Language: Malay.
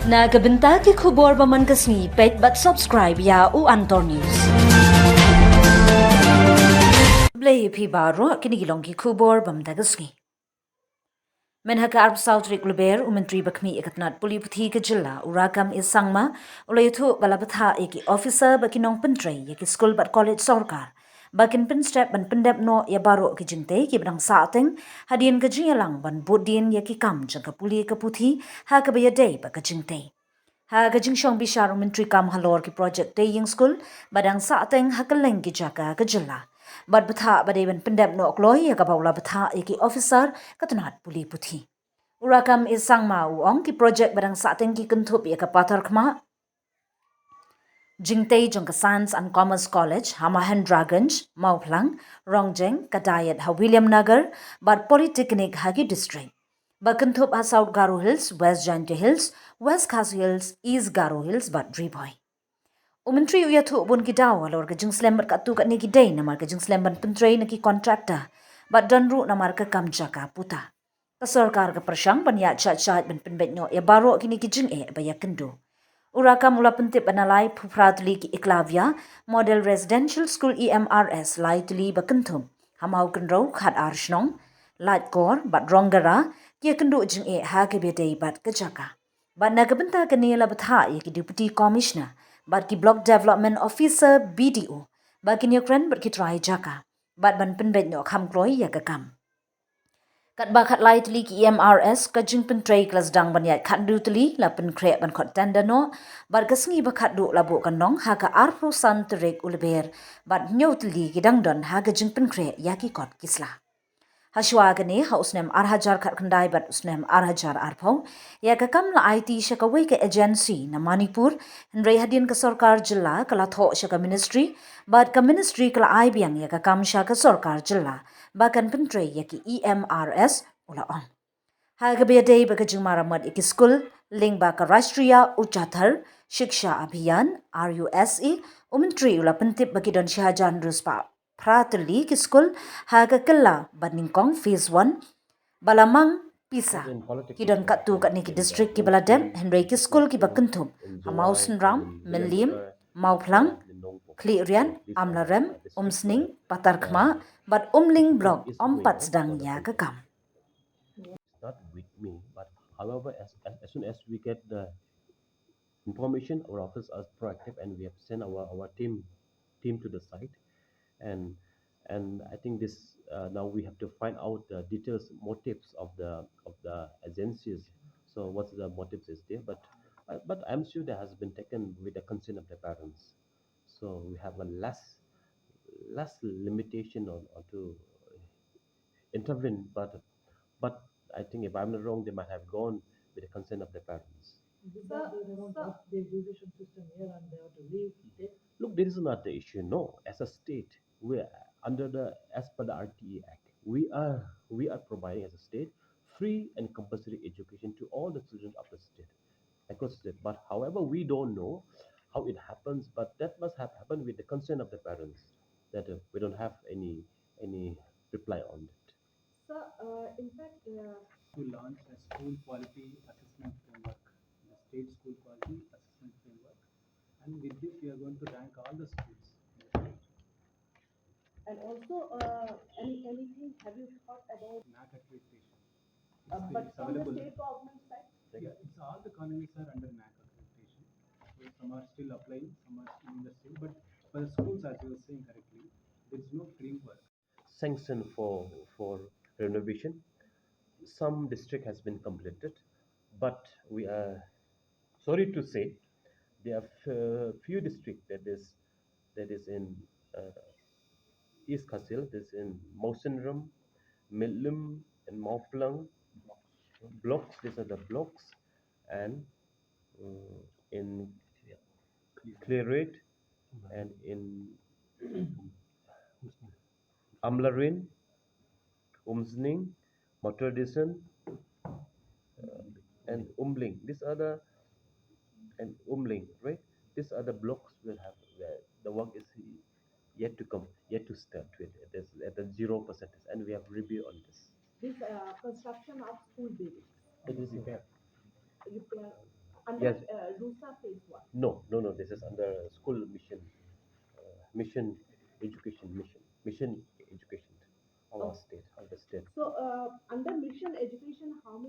Nagabenta ki khubor baman kasni pet but subscribe ya u Antor News. Blay pi baro kini gilong ki khubor bam dagasni. Menhaka Arab South Rik Luber Menteri Bakmi ikatnat puli puthi ke jilla Rakkam A.Sangma ulayuthu balabatha eki officer bakinong pentrei yaki school bat college sarkar. Bakin pinstrap ban pendap no ya baro ki Jingtrei ki bidang saateng hadian ke jingalang ban bodin yaki kam jangka puli ke puthi ha ke bayadai ba ke Jingtrei. Ha ke jingshong bishar Menteri kam halor ki project day yang school badang saateng ha ke leng ki Jaka ke jilla. Bad betha badai ban pendap no kloy ya ka baula betha yaki officer katunat puli puthi. Rakkam A.Sangma uong ki project badang saateng ki kentup ya ka patar kma Jingtrei jong ka Science and Commerce College, Hamahendraganj, Mauplang, Rongjeng, Kadayat ha William Nagar, bad Polytechnic hagi district. Bakentup ha South Garo Hills, West Jante Hills, West Khasi Hills, East Garo Hills, bad Driboy. Menteri uyatu bun ki daw alor ka jing Slem kat tu kat ni ki day namar ka jing Slem ban pentrei na ki Contactor, bad danru namar ka kam Jaka Puta. Ka sarkar ka persyang ban ya chat ban penbet nyo ya baro kini ki jing baya kendo. Rakkam mula pentip analai pupratli ki Iklavia Model Residential School EMRS lai tuli bakentum hamau kenro khat arshnong lat kor bat ronggara ki kendu jing ha ke bedei bat ke Jaka. Bat na kebenta ke ni la batha ki deputy commissioner bat ki block development officer BDO bat ki nyokren bat ki try Jaka bat ban penbet nyok ham kroi ya ke kam. Kat bakat lai tuli ki EMRS ka jing pentrei kelas dang banyat kat du tuli la penkre ban khot tanda no bar kasngi bakat du labu kanong ha ka arpro san terek ulber bat nyau tuli ki dang don ha ka jing penkre ya ki kot kisla. Hashwa gane ha usnem arhajar kat kendai bat usnem arhajar arpau ya ka kam la IT shakawai ka agency na Manipur hendrai hadin ka sarkar jilla kala tho shaka ministry bat ka ministry kala IBang ya ka kam shaka sarkar jilla bakan pentrei ya ki EMRS ula on. Ha ka bedai ba ka jing maramat iki school ling ba ka Rashtriya Uchathar Shiksha Abhiyan RUSE Menteri ula pentip bagi don Shahjahan Ruspa Pratli ki school ha ka kella baningkong phase 1 balamang pisa ki don katu kat ni ki district ki baladem Henry ki school ki bakentum hamausen ram melim mauplang Klirian, Amlarem, Umsning, Patarkma, but Umling block ompat sedang ya ke kam. It's not with me, but however, as soon as we get the information, our office is proactive and we have sent our team to the site, and I think this now we have to find out the details motives of the agencies. So what's the motives is there, but I'm sure that has been taken with the consent of the parents. So we have a less limitation on to intervene, but I think if I'm not wrong, they might have gone with the consent of the parents. Look, this is not the issue. No, as a state, we are under the as per the RTE Act, we are providing as a state free and compulsory education to all the children of the state, across the state. But however, we don't know how it happens, but that must have happened with the consent of the parents. That we don't have any reply on that. To launch a school quality assessment framework, the state school quality assessment framework, and with this we are going to rank all the schools. And also, anything have you thought about? NAC accreditation. But It's from the available. state government side? Yeah, it's all the colleges are under NAC accreditation. So some are still applying, some are still in the state. But for the schools, as you were saying correctly, there is no framework. Sanction for renovation. Some district has been completed, but we are sorry to say there are few district that is in uh, East Khasil, this in Mausenram, Milim, and Mauplang blocks. These are the blocks, and in Clearate and in Amlarin, Umsning, Motordison, and Umling. These are the and Umling, right? These are the blocks will have where the work is yet to come, yet to start with. It is at a 0%, and we have review on this. This construction of school buildings. It is You plan? under Yes. RUSA phase 1? No, no, no. This is under school mission, mission education mission education. Our Okay. state, of the state. So under mission education, how many